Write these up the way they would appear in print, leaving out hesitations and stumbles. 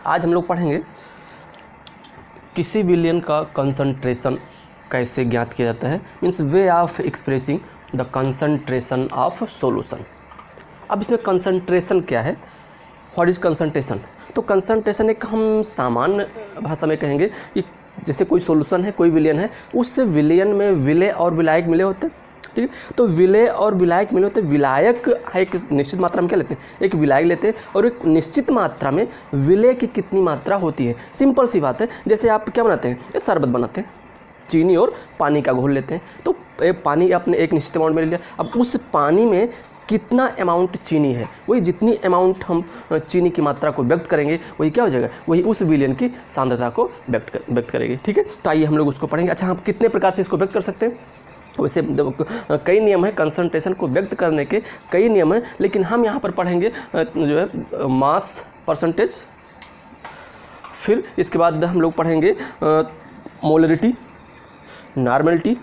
आज हम लोग पढ़ेंगे किसी विलयन का कंसंट्रेशन कैसे ज्ञात किया जाता है, means way of expressing the concentration of solution. अब इसमें कंसंट्रेशन क्या है, व्हाट इज कंसंट्रेशन? तो कंसंट्रेशन एक हम सामान्य भाषा में कहेंगे कि जैसे कोई सॉल्यूशन है, कोई विलयन है, उस विलयन में विलेय और विलायक मिले होते हैं, ठीक है। तो विलेय और विलायक मिले होते हैं। विलायक एक निश्चित मात्रा में क्या लेते हैं, एक विलायक लेते हैं, और एक निश्चित मात्रा में विलेय की कितनी मात्रा होती है। सिंपल सी बात है, जैसे आप क्या बनाते हैं, ये शरबत बनाते हैं, चीनी और पानी का घोल लेते हैं। तो पानी आपने एक निश्चित अमाउंट में ले लिया, अब उस पानी में कितना अमाउंट चीनी है, वही जितनी अमाउंट हम चीनी की मात्रा को व्यक्त करेंगे वही क्या हो जाएगा, वही उस विलयन की सांद्रता को व्यक्त करेगी, ठीक है। तो आइए हम लोग उसको पढ़ेंगे। अच्छा, हम कितने प्रकार से इसको व्यक्त कर सकते हैं? वैसे कई नियम हैं, कंसंट्रेशन को व्यक्त करने के कई नियम हैं, लेकिन हम यहाँ पर पढ़ेंगे जो है मास परसेंटेज, फिर इसके बाद हम लोग पढ़ेंगे molarity, normality,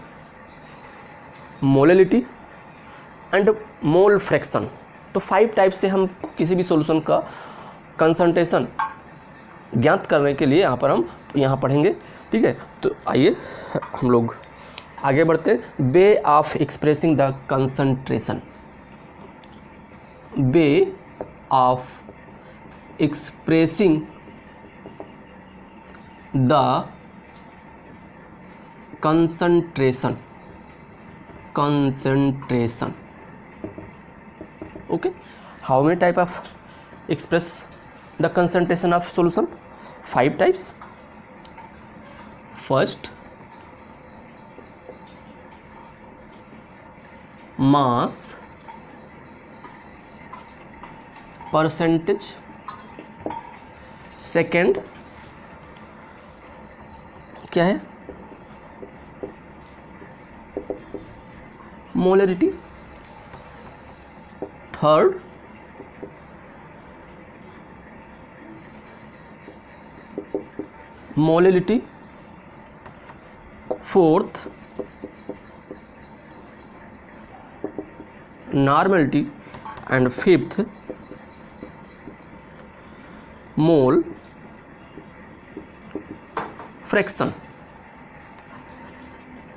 molality and mole fraction. तो 5 टाइप से हम किसी भी सॉल्यूशन का कंसंट्रेशन ज्ञात करने के लिए यहाँ पढ़ेंगे, ठीक है। तो आइए हम लोग आगे बढ़ते हैं। Way of expressing the concentration, way of expressing the concentration, okay, how many type of express the concentration of solution? 5 types. First, mass percentage. Second, क्या है, molarity. Third, molality. Fourth, normality. And fifth, mole fraction,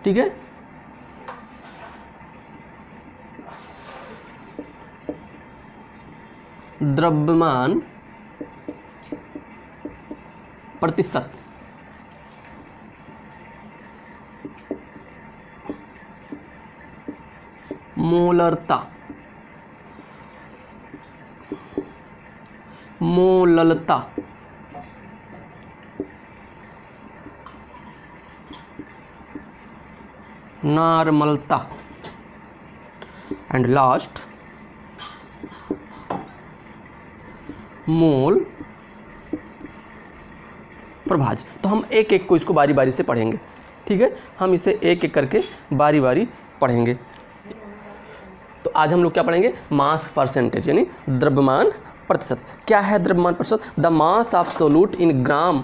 ठीक है। द्रव्यमान प्रतिशत, मोलरता, मोललता, नॉर्मलता and last मोल प्रभाज। तो हम एक एक को इसको बारी बारी से पढ़ेंगे, ठीक है। हम इसे एक एक करके बारी बारी पढ़ेंगे। तो आज हम लोग क्या पढ़ेंगे, मास परसेंटेज यानी द्रव्यमान प्रतिशत। क्या है द्रव्यमान प्रतिशत? The mass of solute in gram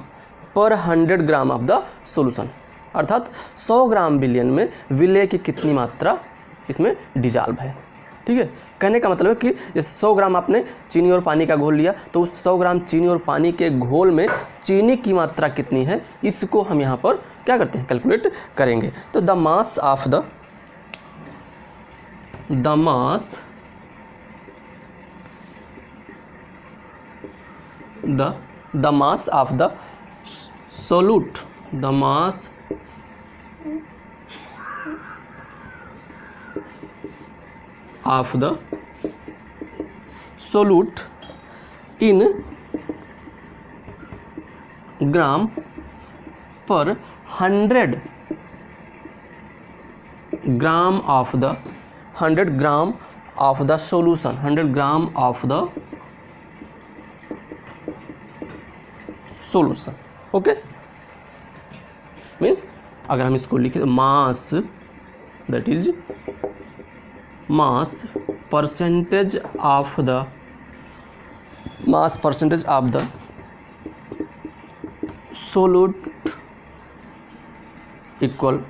per 100 gram of the solution, अर्थात 100 ग्राम विलयन में विलेय की कितनी मात्रा इसमें डिजॉल्व है, ठीक है। कहने का मतलब है कि जैसे 100 ग्राम आपने चीनी और पानी का घोल लिया, तो उस 100 ग्राम चीनी और पानी के घोल में चीनी की मात्रा कितनी है, इसको हम यहाँ पर क्या करते हैं, कैलकुलेट करेंगे। तो the mass of the mass of the solute, the mass of the solute in gram per 100 gram of the 100 gram of the solution, 100 gram of the solution, okay। Means अगर हम इसको लिखें, mass that is mass percentage of the solute equal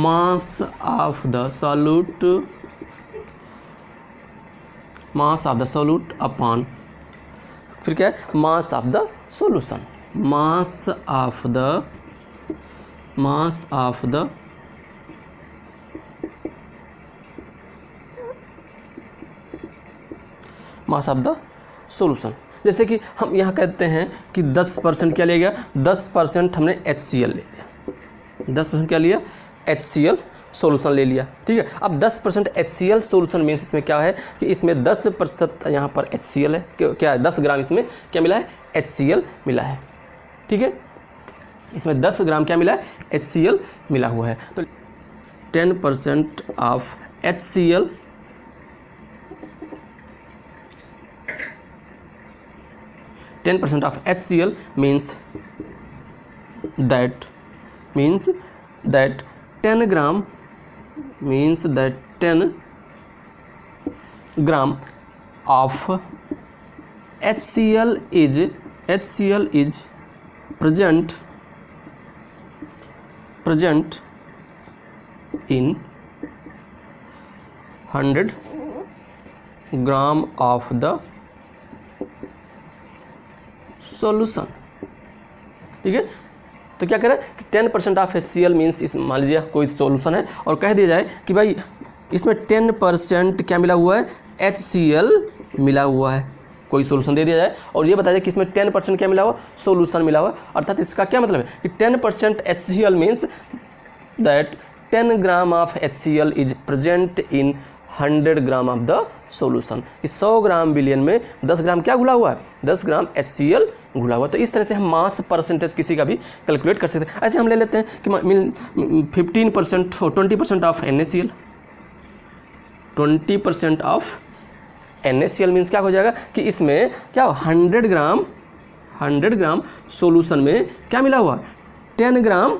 mass of the solute upon फिर क्या है, mass of the solution, mass of the mass of the solution. जैसे कि हम यहाँ कहते हैं कि 10% क्या ले गया, 10% हमने HCl ले लिया, 10% क्या लिया, HCl सॉल्यूशन ले लिया, ठीक है। अब 10% HCl सॉल्यूशन मीन्स इसमें क्या है कि इसमें 10% यहाँ पर HCl है, क्या है, 10 ग्राम इसमें क्या मिला है, HCl मिला है, ठीक है। इसमें 10 ग्राम क्या मिला है, HCl मिला हुआ है। तो 10% of HCl, 10% of HCl means that 10 gram of HCl is present in 100 gram of the solution, ठीक है। तो क्या करें कि 10% ऑफ HCl मीन्स इस मान लीजिए कोई सॉल्यूशन है और कह दिया जाए कि भाई इसमें 10% क्या मिला हुआ है, HCl मिला हुआ है, कोई सॉल्यूशन दे दिया जाए और ये बताया जाए कि इसमें 10% क्या मिला हुआ, सॉल्यूशन मिला हुआ, अर्थात इसका क्या मतलब है कि 10% HCl means that 10 gram of HCl is present in 100 gram of the solution. इस 100 ग्राम विलियन में 10 ग्राम क्या घुला हुआ है, 10 ग्राम HCl घुला हुआ है। तो इस तरह से हम मास परसेंटेज किसी का भी कैलकुलेट कर सकते हैं। ऐसे हम ले लेते हैं कि 15% और 20% of NaCl, 20% of NaCl means क्या हो जाएगा कि इसमें क्या 100 ग्राम सॉल्यूशन में क्या मिला हुआ, 10 ग्राम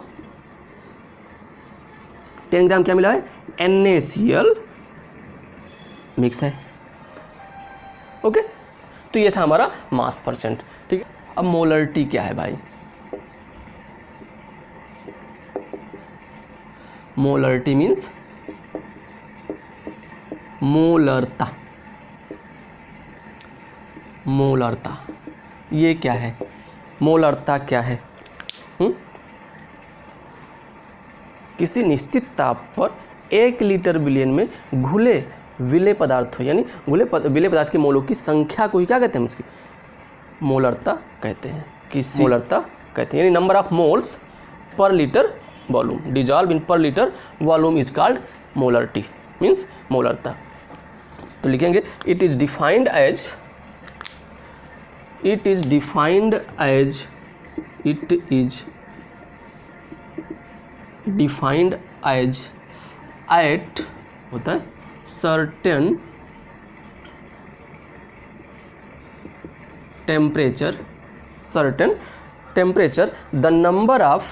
क्या मिला है, NaCl मिक्स है, ओके। तो ये था हमारा मास परसेंट, ठीक है। अब मोलरिटी क्या है भाई, मोलरिटी मीन्स मोलरता, मोलरता ये क्या है, मोलरता क्या है, किसी निश्चित ताप पर 1 लीटर विलियन में घुले विलेय पदार्थ हो, यानी विलेय पदार्थ के मोलों की संख्या को ही क्या कहते हैं, उसकी मोलरता कहते हैं, किसी मोलरता कहते हैं, यानी number of moles per litre volume, dissolve in per litre volume is called molarity, means मोलरता। तो लिखेंगे it is defined as at होता है certain temperature the number of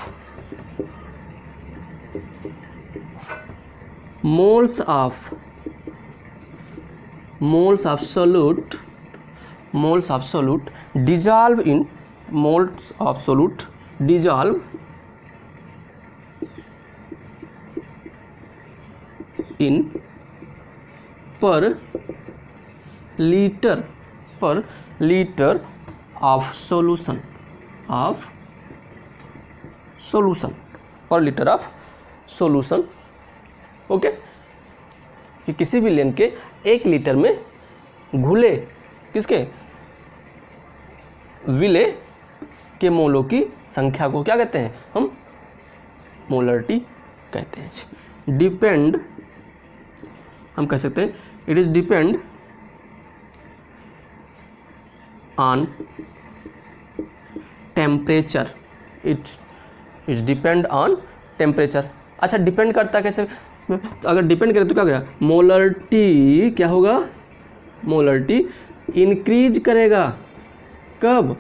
moles of solute dissolve in per liter of solution per liter of solution, okay. कि किसी villain के 1 litre में घुले किसके विलेय के मोलों की संख्या को क्या कहते हैं, हम मोलरिटी कहते हैं। डिपेंड हम कह सकते हैं it is depend on temperature, it is depend on temperature. अच्छा डिपेंड करता है कैसे, तो अगर डिपेंड करें तो क्या करेगा, मोलरिटी क्या होगा, मोलरिटी इंक्रीज करेगा, कब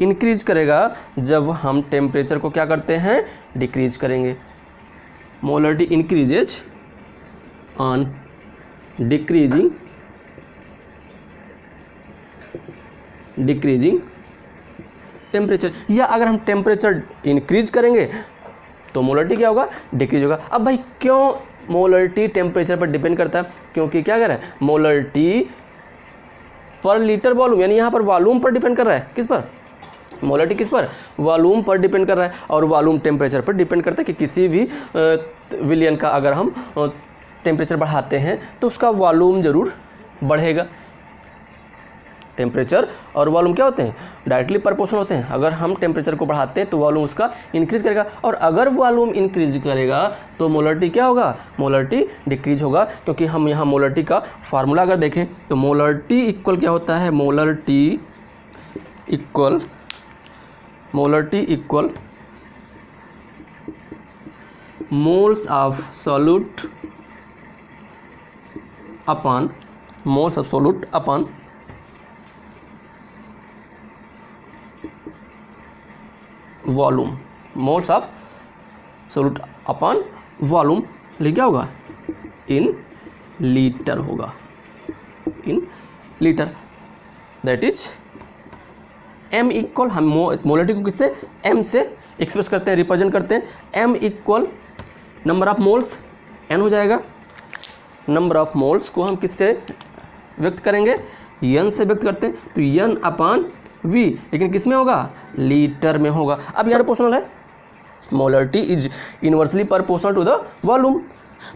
इंक्रीज करेगा, जब हम टेम्परेचर को क्या करते हैं, डिक्रीज करेंगे। Molarity increases on decreasing temperature, या अगर हम टेम्परेचर इंक्रीज करेंगे तो मोलरिटी क्या होगा, डिक्रीज होगा। अब भाई क्यों मोलरिटी टेम्परेचर पर डिपेंड करता है, क्योंकि क्या कर रहा है, मोलरिटी पर लीटर वॉल्यूम, यानी यहाँ पर वॉल्यूम पर डिपेंड कर रहा है, किस पर, मोलरिटी किस पर, वॉल्यूम पर डिपेंड कर रहा है, और वॉल्यूम टेम्परेचर पर डिपेंड करता है कि किसी भी विलयन का अगर हम टेम्परेचर बढ़ाते हैं तो उसका वॉल्यूम ज़रूर बढ़ेगा। टेम्परेचर और वॉल्यूम क्या होते हैं, डायरेक्टली प्रोपोर्शनल होते हैं। अगर हम टेम्परेचर को बढ़ाते हैं तो वॉल्यूम उसका इंक्रीज करेगा, और अगर वॉल्यूम इंक्रीज करेगा तो मोलरिटी क्या होगा, मोलरिटी डिक्रीज होगा। क्योंकि हम यहाँ मोलरिटी का फार्मूला अगर देखें तो मोलरिटी इक्वल क्या होता है, molarity equal moles of solute upon moles of solute upon volume, moles of solute upon volume, लेकिन क्या होगा, इन लीटर होगा, in litre. That is m equal, हम मोलरिटी को किससे, m से एक्सप्रेस करते हैं, रिप्रेजेंट करते हैं। m equal number of moles, n हो जाएगा। नंबर ऑफ मोल्स को हम किससे व्यक्त करेंगे, n से व्यक्त करते हैं, तो n अपॉन v, लेकिन किस में होगा, लीटर में होगा। अब यहाँ प्रोपोर्शनल है, molarity is inversely proportional to the volume.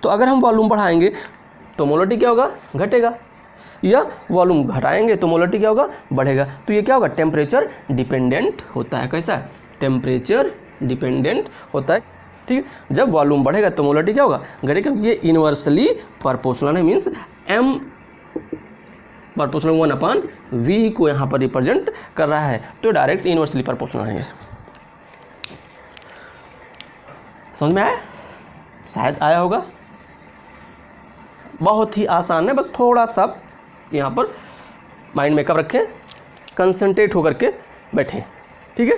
तो अगर हम वॉल्यूम बढ़ाएंगे तो मोलरिटी क्या होगा, घटेगा, या वॉल्यूम घटाएंगे तो मोलरिटी क्या होगा, बढ़ेगा। तो ये क्या होगा, टेम्परेचर डिपेंडेंट होता है। कैसा, टेम्परेचर डिपेंडेंट होता है, ठीक है। जब वॉल्यूम बढ़ेगा तो मोलरिटी क्या होगा, घटेगा। ये इनवर्सली प्रोपोर्शनल है, मीन्स m प्रोपोर्शनल 1/v को यहाँ पर रिप्रेजेंट कर रहा है, तो डायरेक्ट इनवर्सली प्रोपोर्शनल है। समझ में आया, शायद आया होगा। बहुत ही आसान है, बस थोड़ा सा यहाँ पर माइंड में कब रखें, कंसंट्रेट होकर के बैठें, ठीक है।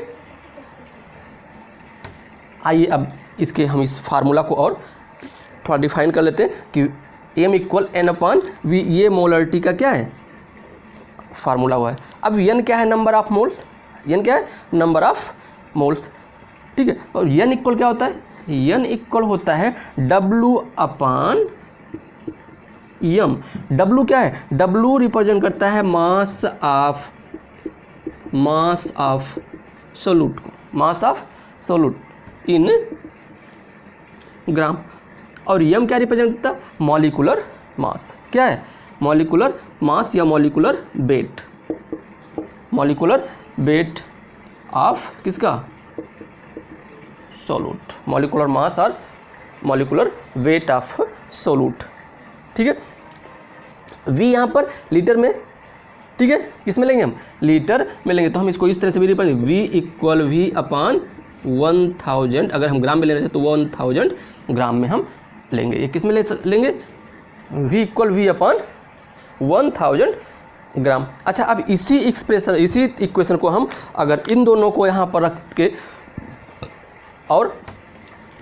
आइए अब इसके हम इस फार्मूला को और थोड़ा डिफाइन कर लेते हैं कि m इक्वल n/v, ये मोलरिटी का क्या है, फार्मूला हुआ है। अब n क्या है, नंबर ऑफ मोल्स, n क्या है, नंबर ऑफ मोल्स, ठीक है। और n इक्वल क्या होता है, n इक्वल होता है W/m। W क्या है, W रिप्रेजेंट करता है mass of solute, mass of solute in gram. और m क्या रिप्रेजेंट करता है, मॉलिक्यूलर मास। क्या है, मॉलिक्यूलर मास या molecular weight, molecular weight of किसका, सोल्यूट, मॉलिक्यूलर मास और मॉलिक्यूलर वेट ऑफ सोल्यूट, ठीक है। v यहाँ पर लीटर में, ठीक है, किस में लेंगे हम, लीटर में लेंगे। तो हम इसको इस तरह से भी रिप्रेजेंट, v इक्वल v/1000, अगर हम ग्राम में लेना चाहिए तो 1000 ग्राम में हम लेंगे। ये किस में लेंगे, v इक्वल v/1000 ग्राम। अच्छा, अब इसी इक्वेशन को हम अगर इन दोनों को यहाँ पर रख के और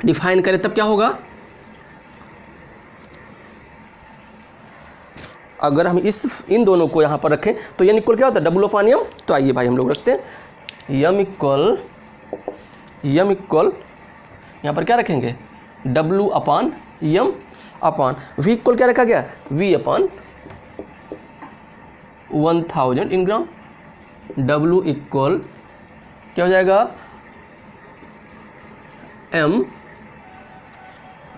डिफाइन करें तब क्या होगा, अगर हम इन दोनों को यहाँ पर रखें तो n इक्वल क्या होता है, W/m। तो आइए भाई हम लोग रखते हैं m इक्वल यहाँ पर क्या रखेंगे, W/m अपॉन v इक्वल क्या रखा गया, v/1000 इन ग्राम। W इक्वल क्या हो जाएगा,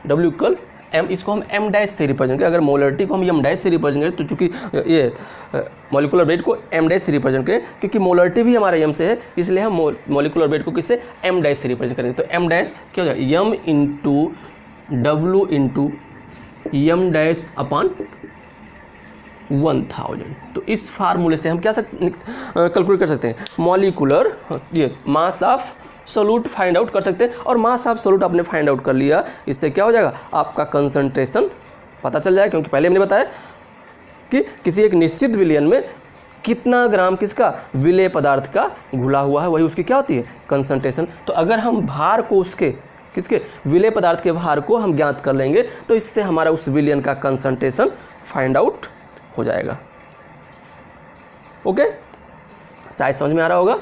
W इक्वल m, इसको हम m डैश से रिप्रेजेंट करें। अगर मोलरिटी को हम m डैश से रिप्रेजेंट करें तो चूंकि ये मॉलिक्यूलर वेट को m डैश से रिप्रेजेंट करें, क्योंकि मोलरिटी भी हमारा m से है, इसलिए हम मॉलिक्यूलर वेट को किससे, m डैश से रिप्रेजेंट करेंगे। तो m डैश क्या हो जाएगा, m into W into m dash upon 1000। तो इस फार्मूले से हम क्या कैलकुलेट कर सकते हैं, मॉलिक्यूलर ये मास ऑफ सोल्यूट फाइंड आउट कर सकते हैं। और मास ऑफ सोल्यूट आपने फाइंड आउट कर लिया, इससे क्या हो जाएगा, आपका कंसंट्रेशन पता चल जाएगा। क्योंकि पहले हमने बताया कि किसी एक निश्चित विलयन में कितना ग्राम किसका, विलेय पदार्थ का घुला हुआ है, वही उसकी क्या होती है, कंसंट्रेशन। तो अगर हम भार को उसके किसके, विलेय पदार्थ के भार को हम ज्ञात कर लेंगे तो इससे हमारा उस विलयन का कंसंट्रेशन फाइंड आउट हो जाएगा। ओके, शायद समझ में आ रहा होगा।